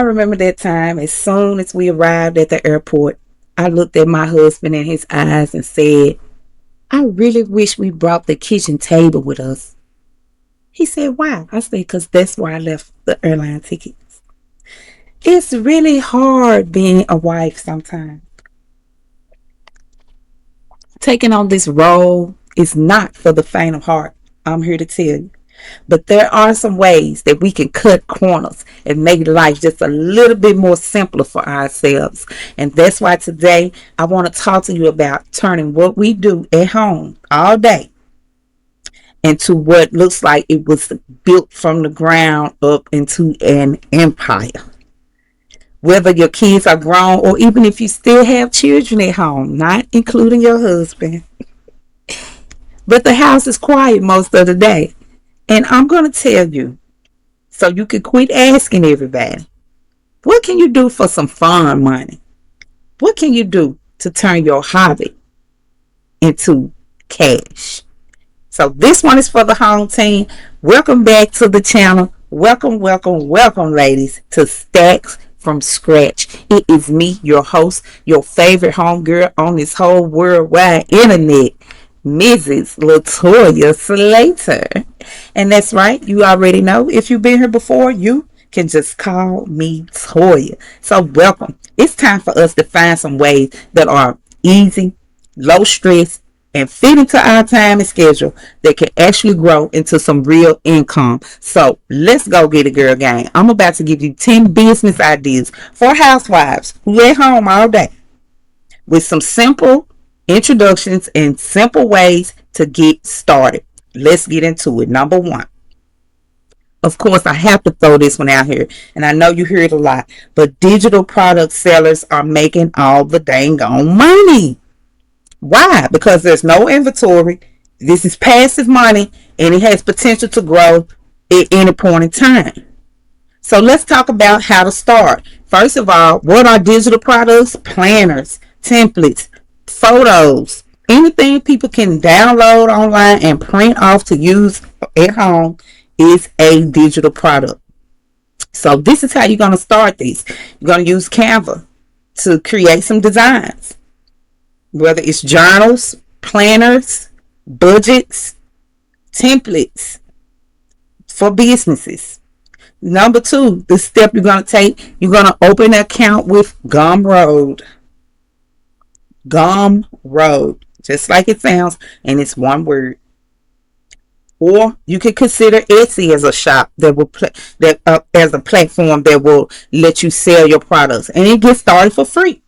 remember that time. As soon as we arrived at the airport, I looked at my husband in his eyes and said, I really wish we brought the kitchen table with us. He said, why? I said, because that's where I left the airline tickets. It's really hard being a wife sometimes. Taking on this role is not for the faint of heart. I'm here to tell you. But there are some ways that we can cut corners and make life just a little bit more simpler for ourselves. And that's why today I want to talk to you about turning what we do at home all day into what looks like it was built from the ground up into an empire. Whether your kids are grown or even if you still have children at home, not including your husband. But the house is quiet most of the day. And I'm going to tell you, so you can quit asking everybody, what can you do for some fun money? What can you do to turn your hobby into cash? So this one is for the home team. Welcome back to the channel. Welcome, welcome, welcome, ladies, to Stacks from Scratch. It is me, your host, your favorite home girl on this whole worldwide internet, Mrs. Latoya Slater. And that's right, you already know. If you've been here before, you can just call me Toya. So welcome. It's time for us to find some ways that are easy, low stress, and fit into our time and schedule that can actually grow into some real income. So let's go get it, girl gang. I'm about to give you 10 business ideas for housewives who at home all day with some simple introductions and simple ways to get started. Let's get into it. Number one. Of course, I have to throw this one out here, and I know you hear it a lot, but digital product sellers are making all the dang on money. Why? Because there's no inventory. This is passive money, and it has potential to grow at any point in time. So let's talk about how to start. First of all, what are digital products? Planners, templates, photos, anything people can download online and print off to use at home is a digital product. So this is how you're going to start this. You're going to use Canva to create some designs, whether it's journals, planners, budgets, templates for businesses. Number two, the step you're going to take, you're going to open an account with Gumroad. Gumroad, just like it sounds, and it's one word. Or you could consider Etsy as a shop that will as a platform that will let you sell your products, and it gets started for free.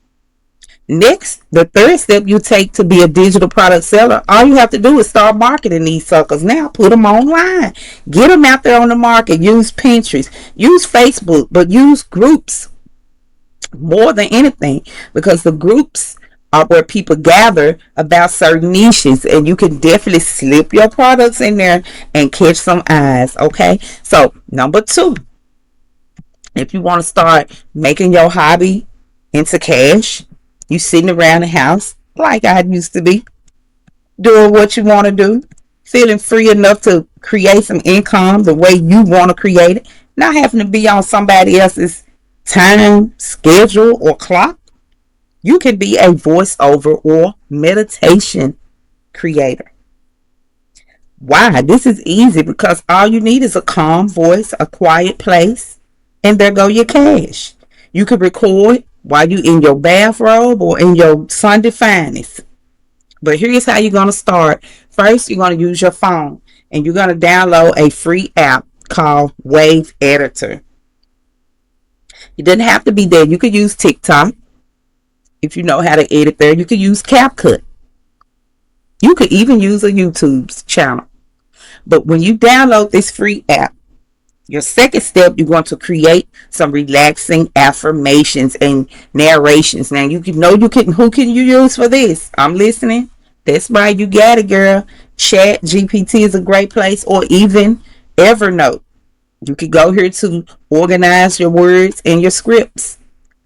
Next, the third step you take to be a digital product seller, all you have to do is start marketing these suckers now. Put them online. Get them out there on the market. Use Pinterest. Use Facebook, but use groups more than anything, because the groups are where people gather about certain niches, and you can definitely slip your products in there and catch some eyes. Okay, so number two, if you want to start making your hobby into cash, you sitting around the house like I used to be, doing what you want to do, feeling free enough to create some income the way you want to create it, not having to be on somebody else's time, schedule, or clock. You can be a voiceover or meditation creator. Why? This is easy because all you need is a calm voice, a quiet place, and there go your cash. You can record while you in your bathrobe or in your Sunday finest. But here's how you're going to start. First, you're going to use your phone, and you're going to download a free app called Wave Editor. It doesn't have to be there. You could use TikTok. If you know how to edit there, you could use CapCut. You could even use a YouTube channel. But when you download this free app, your second step, you're going to create some relaxing affirmations and narrations. Now, who can you use for this? I'm listening. That's right, you got it, girl. Chat GPT is a great place, or even Evernote. You could go here to organize your words and your scripts.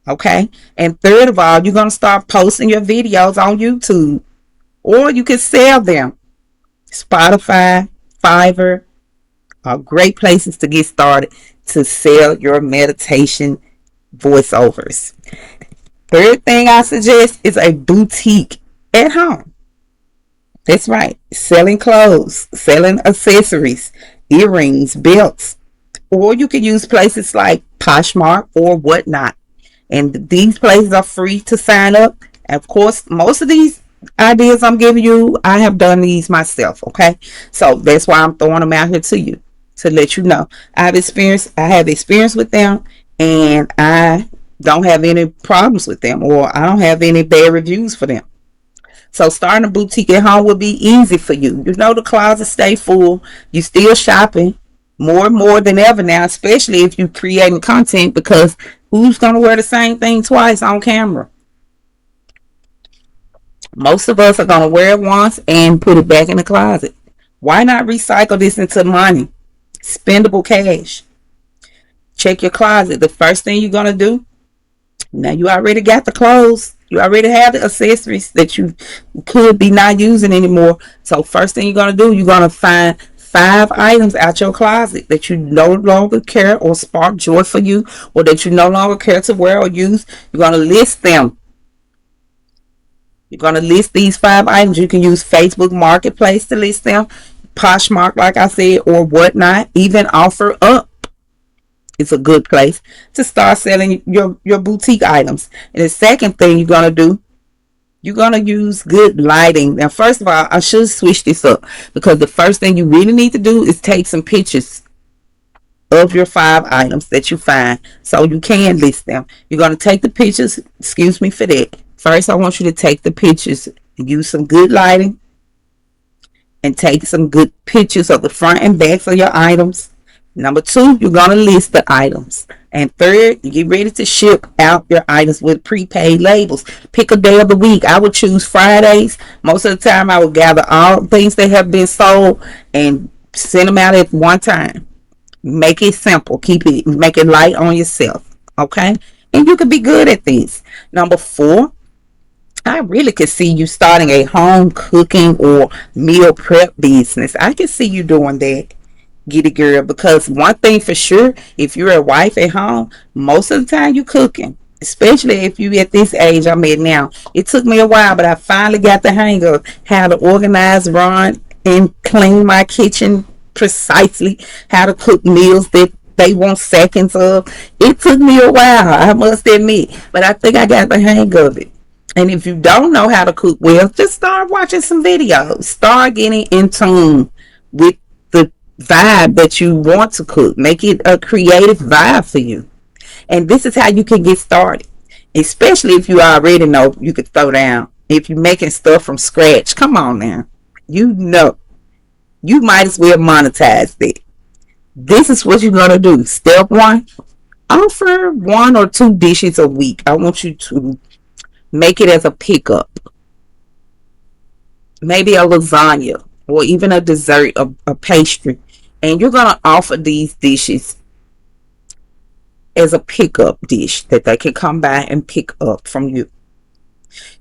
Okay. And third of all, you're going to start posting your videos on YouTube, or you can sell them. Spotify, Fiverr are great places to get started to sell your meditation voiceovers. Third thing I suggest is a boutique at home. That's right. Selling clothes, selling accessories, earrings, belts. Or you can use places like Poshmark or whatnot. And these places are free to sign up. Of course, most of these ideas I'm giving you, I have done these myself. Okay, so that's why I'm throwing them out here to you to let you know I have experience with them, and I don't have any problems with them, or I don't have any bad reviews for them. So starting a boutique at home will be easy for you. You know the closet stay full. You still shopping more and more than ever now, especially if you creating content, because who's gonna wear the same thing twice on camera? Most of us are gonna wear it once and put it back in the closet. Why not recycle this into money? Spendable cash. Check your closet. The first thing you're gonna do, now you already got the clothes. You already have the accessories that you could be not using anymore. So first thing you're gonna do, you're gonna find 5 items out your closet that you no longer care or spark joy for you, or that you no longer care to wear or use. You're gonna list them. You're gonna list these 5 items. You can use Facebook Marketplace to list them, Poshmark, like I said, or whatnot. Even Offer Up is a good place to start selling your boutique items. And the second thing you're gonna do, you're gonna use good lighting. Now, first of all, I should switch this up, because the first thing you really need to do is take some pictures of your 5 items that you find so you can list them. You're gonna take the pictures. Excuse me for that. First, I want you to take the pictures, use some good lighting, and take some good pictures of the front and backs of your items. Number two, you're going to list the items. And third, you get ready to ship out your items with prepaid labels. Pick a day of the week. I would choose Fridays. Most of the time, I would gather all things that have been sold and send them out at one time. Make it simple. Make it light on yourself. Okay? And you can be good at this. Number four, I really could see you starting a home cooking or meal prep business. I can see you doing that. Get it, girl. Because one thing for sure, if you're a wife at home, most of the time you cooking. Especially if you at this age I'm at now. It took me a while, but I finally got the hang of how to organize, run, and clean my kitchen precisely. How to cook meals that they want seconds of. It took me a while, I must admit, but I think I got the hang of it. And if you don't know how to cook well, just start watching some videos. Start getting in tune with the vibe that you want to cook. Make it a creative vibe for you. And this is how you can get started. Especially if you already know you could throw down. If you're making stuff from scratch, come on now. You know, you might as well monetize it. This is what you're going to do. Step one, offer 1 or 2 dishes a week. I want you to make it as a pickup. Maybe a lasagna or even a dessert, a pastry. And you're going to offer these dishes as a pickup dish that they can come by and pick up from you.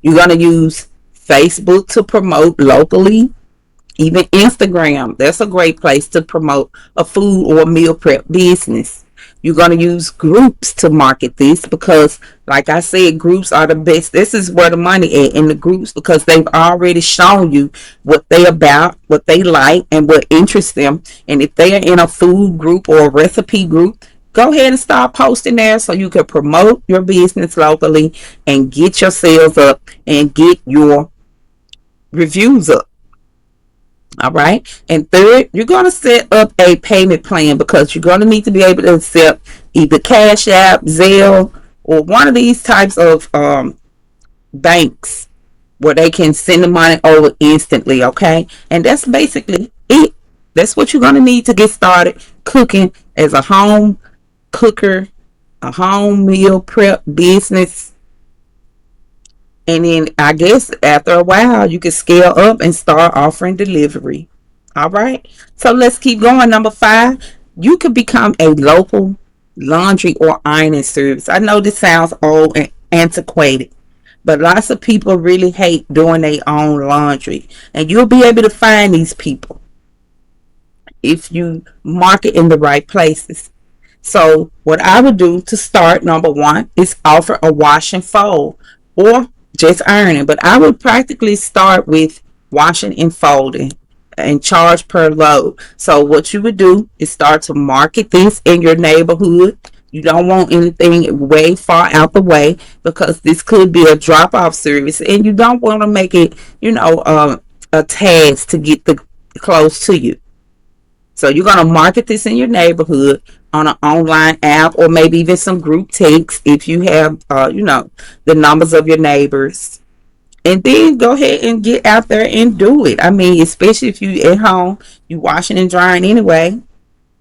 You're going to use Facebook to promote locally. Even Instagram, that's a great place to promote a food or a meal prep business. You're going to use groups to market this, because, like I said, groups are the best. This is where the money is, in the groups, because they've already shown you what they about, what they like, and what interests them. And if they are in a food group or a recipe group, go ahead and start posting there so you can promote your business locally and get your sales up and get your reviews up. All right. And third, you're going to set up a payment plan, because you're going to need to be able to accept either Cash App, Zelle, or one of these types of banks where they can send the money over instantly. Okay. And that's basically it. That's what you're going to need to get started cooking as a home cooker, a home meal prep business. And then I guess after a while, you can scale up and start offering delivery. All right. So let's keep going. Number 5, you could become a local laundry or ironing service. I know this sounds old and antiquated, but lots of people really hate doing their own laundry. And you'll be able to find these people if you market in the right places. So what I would do to start, number one, is offer a wash and fold or just ironing. But I would practically start with washing and folding and charge per load. So what you would do is start to market this in your neighborhood. You don't want anything way far out the way because this could be a drop off service, and you don't want to make it, a task to get the clothes to you. So you're going to market this in your neighborhood on an online app or maybe even some group text if you have, the numbers of your neighbors. And then go ahead and get out there and do it. I mean, especially if you at home, you washing and drying anyway,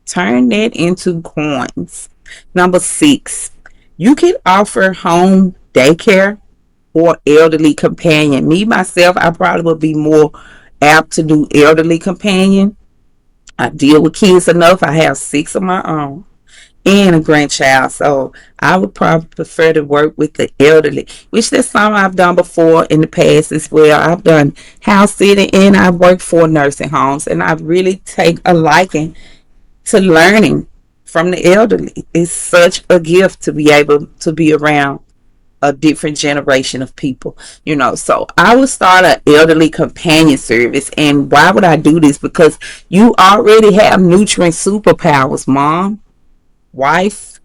turn that into coins. Number 6, you can offer home daycare or elderly companion. Me, myself, I probably would be more apt to do elderly companion. I deal with kids enough. I have 6 of my own and a grandchild. So I would probably prefer to work with the elderly, which that's something I've done before in the past as well. I've done house sitting and I've worked for nursing homes, and I really take a liking to learning from the elderly. It's such a gift to be able to be around a different generation of people, so I would start an elderly companion service. And why would I do this? Because you already have nutrient superpowers, mom, wife,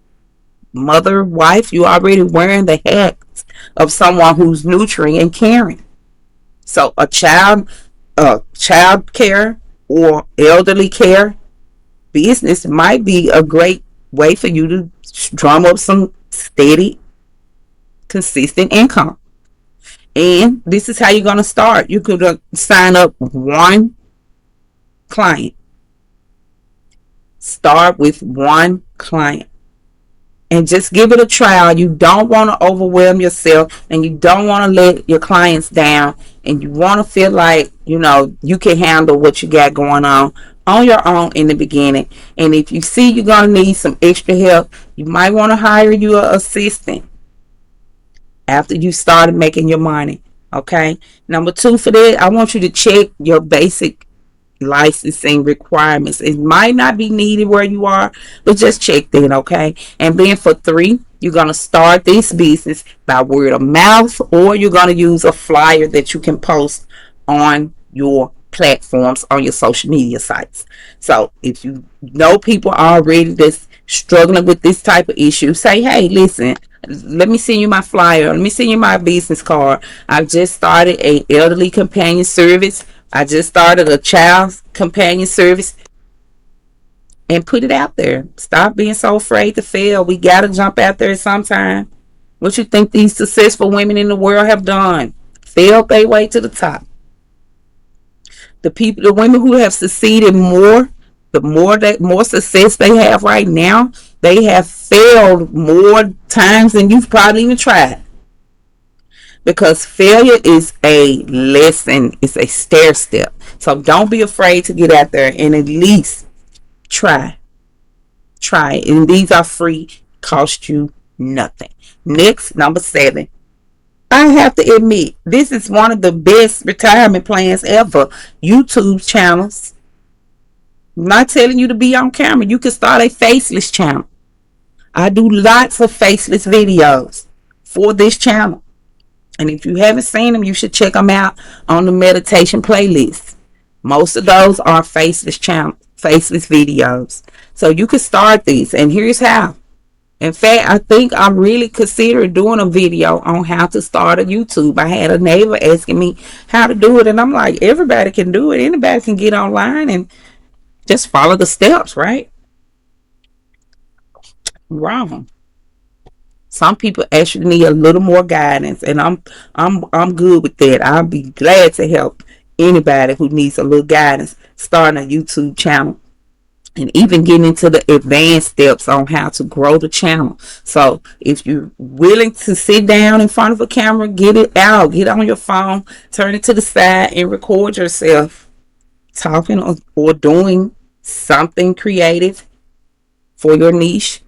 mother, wife. You already wearing the hats of someone who's nurturing and caring. So child care or elderly care business might be a great way for you to drum up some steady, consistent income. And this is how you're going to start. You could sign up one client. Start with one client and just give it a trial. You don't want to overwhelm yourself, and you don't want to let your clients down, and you want to feel like you can handle what you got going on your own in the beginning. And if you see you're going to need some extra help, you might want to hire you an assistant after you started making your money. Okay. Number 2 for that, I want you to check your basic licensing requirements. It might not be needed where you are, but just check that. Okay. And then for 3, you're going to start this business by word of mouth, or you're going to use a flyer that you can post on your platforms, on your social media sites. So if you know people already that's struggling with this type of issue, say, hey, listen, let me send you my flyer. Let me send you my business card. I've just started a elderly companion service. I just started a child companion service, and put it out there. Stop being so afraid to fail. We got to jump out there sometime. What you think these successful women in the world have done? Failed their way to the top. The women who have succeeded more, the more success they have right now, they have failed more times than you've probably even tried. Because failure is a lesson, it's a stair step. So don't be afraid to get out there and at least try. Try it. And these are free, cost you nothing. Next, number 7. I have to admit, this is one of the best retirement plans ever. YouTube channels. I'm not telling you to be on camera. You can start a faceless channel. I do lots of faceless videos for this channel. And if you haven't seen them, you should check them out on the meditation playlist. Most of those are faceless videos. So you can start these. And here's how. In fact, I think I'm really considering doing a video on how to start a YouTube. I had a neighbor asking me how to do it, and I'm like, everybody can do it. Anybody can get online and just follow the steps, right? Wrong. Some people actually need a little more guidance, and I'm good with that. I'll be glad to help anybody who needs a little guidance starting a YouTube channel, and even getting into the advanced steps on how to grow the channel. So if you're willing to sit down in front of a camera, get it out, get on your phone, turn it to the side, and record yourself talking or doing something creative for your niche.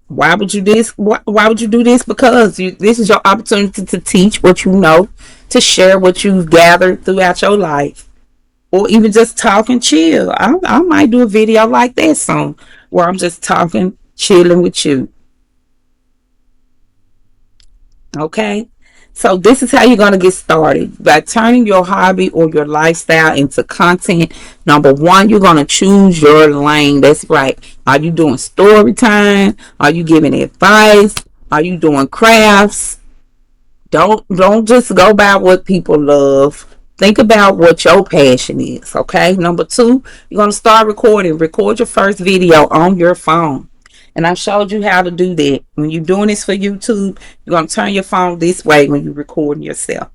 Why would you this? Why would you do this? Because this is your opportunity to teach what you know, to share what you've gathered throughout your life, or even just talk and chill. I might do a video like that soon. where I'm just talking, chilling with you. Okay? So this is how you're going to get started. By turning your hobby or your lifestyle into content, number one, you're going to choose your lane. That's right. Are you doing story time? Are you giving advice? Are you doing crafts? Don't just go by what people love. Think about what your passion is. Okay. Number two, you're going to start recording. Record your first video on your phone. And I showed you how to do that. When you're doing this for YouTube, you're going to turn your phone this way when you're recording yourself.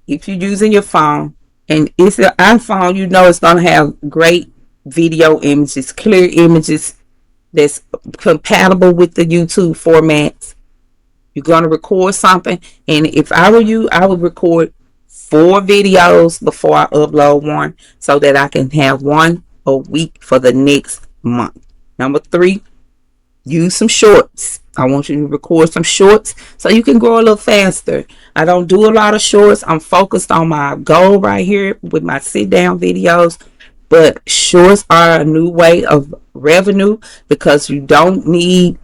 If you're using your phone and it's an iPhone, you know it's going to have great video images, clear images that's compatible with the YouTube formats. You're going to record something. And if I were you, I would record 4 videos before I upload one so that I can have one a week for the next month. Number three, use some shorts. I want you to record some shorts so you can grow a little faster. I don't do a lot of shorts. I'm focused on my goal right here with my sit down videos. But shorts are a new way of revenue because you don't need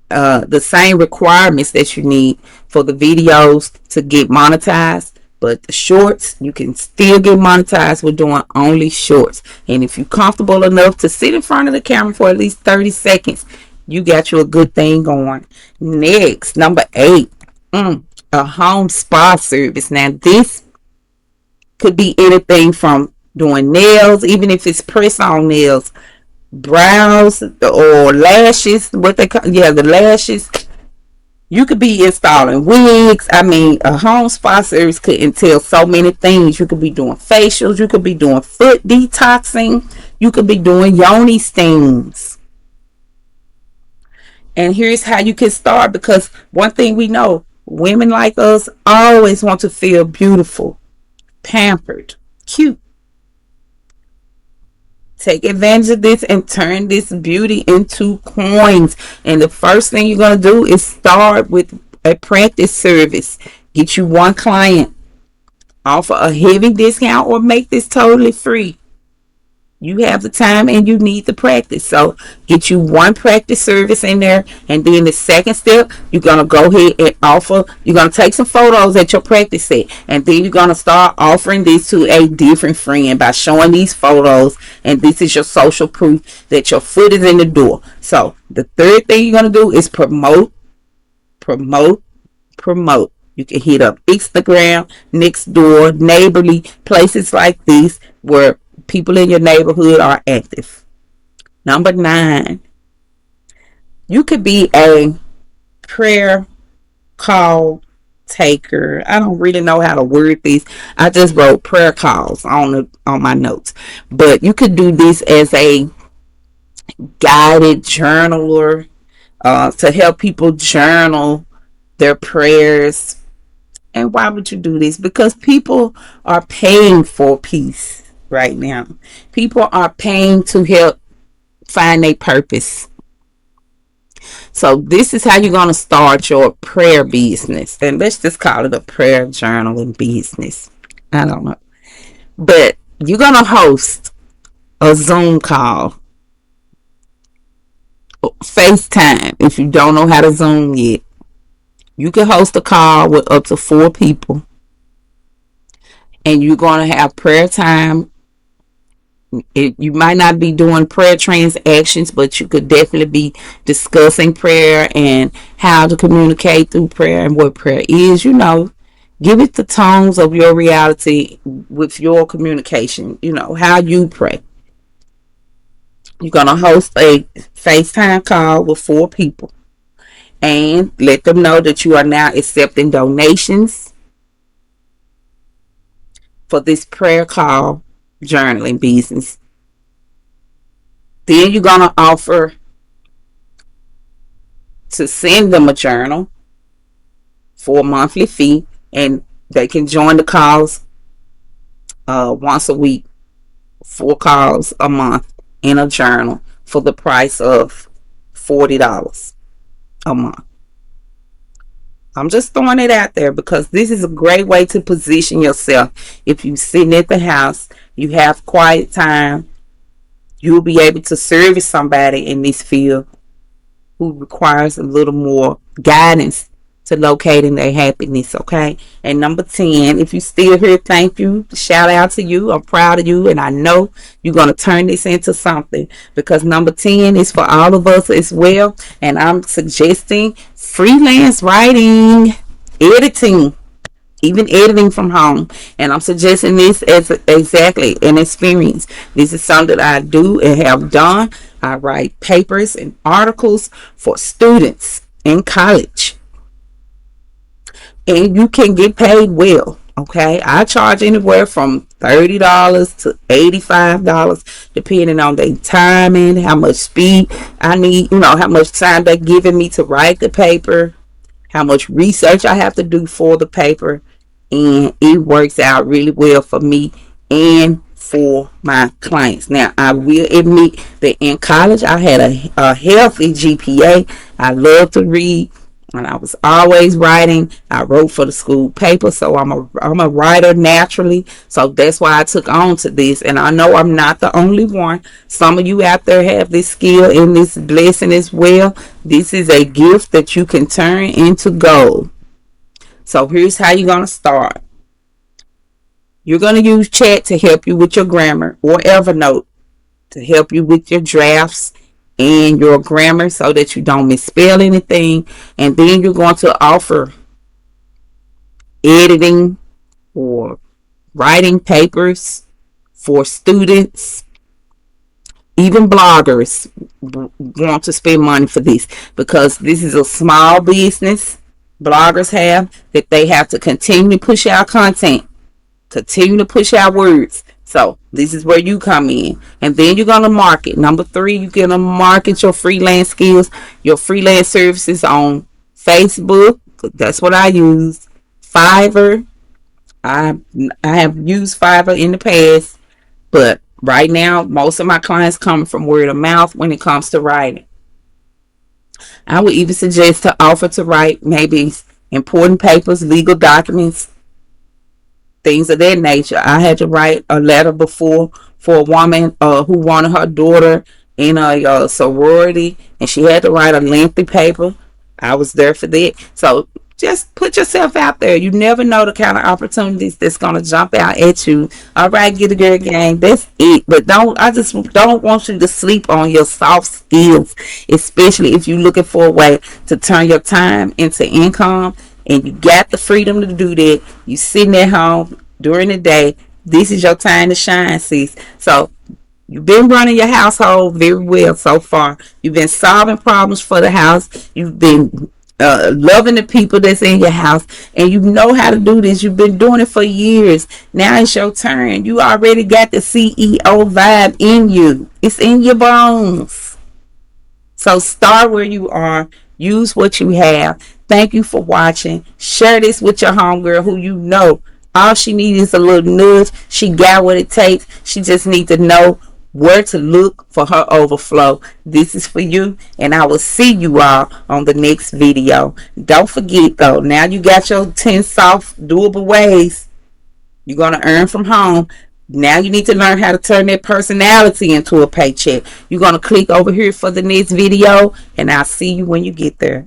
the same requirements that you need for the videos to get monetized. But the shorts, you can still get monetized with doing only shorts. And if you're comfortable enough to sit in front of the camera for at least 30 seconds, you got you a good thing going. Next, number 8, a home spa service. Now, this could be anything from doing nails, even if it's press-on nails, brows or lashes, what they call, yeah, the lashes. You could be installing wigs. I mean, a home spa service could entail so many things. You could be doing facials, you could be doing foot detoxing, you could be doing yoni stings. And here's how you can start, because one thing we know, women like us always want to feel beautiful, pampered, cute. Take advantage of this and turn this beauty into coins. And the first thing you're going to do is start with a practice service. Get you one client, offer a heavy discount, or make this totally free. You have the time and you need the practice. So get you one practice service in there. And then the second step, you're going to go ahead and offer, you're going to take some photos at your practice set. And then you're going to start offering this to a different friend by showing these photos. And this is your social proof that your foot is in the door. So the third thing you're going to do is promote, promote, promote. You can hit up Instagram, Nextdoor, Neighborly, places like this where people in your neighborhood are active. Number 9, you could be a prayer call taker. I don't really know how to word this. I just wrote prayer calls on my notes. But you could do this as a guided journaler, to help people journal their prayers. And why would you do this? Because people are paying for peace right now. People are paying to help find their purpose. So this is how you're going to start your prayer business. And let's just call it a prayer journaling business. I don't know. But you're going to host a Zoom call, FaceTime. If you don't know how to Zoom yet, you can host a call with up to 4 people. And you're going to have prayer time. You might not be doing prayer transactions, but you could definitely be discussing prayer and how to communicate through prayer and what prayer is. Give it the tones of your reality with your communication, how you pray. You're going to host a FaceTime call with 4 people and let them know that you are now accepting donations for this prayer call journaling business. Then you're going to offer to send them a journal for a monthly fee, and they can join the calls once a week, 4 calls a month in a journal for the price of $40 a month. I'm just throwing it out there because this is a great way to position yourself. If you're sitting at the house, you have quiet time, you'll be able to service somebody in this field who requires a little more guidance to locating their happiness, okay? And number 10, if you still here, thank you. Shout out to you. I'm proud of you, and I know you're going to turn this into something, because number 10 is for all of us as well. And I'm suggesting freelance writing, editing, even editing from home. And I'm suggesting this as exactly an experience. This is something that I do and have done. I write papers and articles for students in college, and you can get paid well. Okay, I charge anywhere from $30 to $85, depending on the timing, how much speed I need, how much time they're giving me to write the paper, how much research I have to do for the paper, and it works out really well for me and for my clients. Now, I will admit that in college I had a healthy GPA. I love to read, and I was always writing. I wrote for the school paper, so I'm a writer naturally. So that's why I took on to this, and I know I'm not the only one. Some of you out there have this skill and this blessing as well. This is a gift that you can turn into gold. So here's how you're going to start. You're going to use chat to help you with your grammar, or Evernote to help you with your drafts and your grammar so that you don't misspell anything. And then you're going to offer editing or writing papers for students. Even bloggers want to spend money for this, because this is a small business bloggers have, that they have to continue to push out content, continue to push out words. So this is where you come in. And then you're going to market. Number 3, you're going to market your freelance skills, your freelance services on Facebook. That's what I use. Fiverr. I have used Fiverr in the past, but right now most of my clients come from word of mouth when it comes to writing. I would even suggest to offer to write maybe important papers, legal documents, things of that nature. I had to write a letter before for a woman who wanted her daughter in a sorority, and she had to write a lengthy paper. I was there for that. So just put yourself out there. You never know the kind of opportunities that's going to jump out at you. All right, get a girl gang. That's it. But I just don't want you to sleep on your soft skills, especially if you're looking for a way to turn your time into income, and you got the freedom to do that. You sitting at home during the day. This is your time to shine, sis. So you've been running your household very well so far. You've been solving problems for the house. You've been loving the people that's in your house, and you know how to do this. You've been doing it for years. Now it's your turn. You already got the CEO vibe in you. It's in your bones. So start where you are. Use what you have. Thank you for watching. Share this with your homegirl who you know all she needs is a little nudge. She got what it takes. She just needs to know where to look for her overflow. This is for you, and I will see you all on the next video. Don't forget though, now you got your 10 soft doable ways you're going to earn from home. Now you need to learn how to turn that personality into a paycheck. You're going to click over here for the next video, and I'll see you when you get there.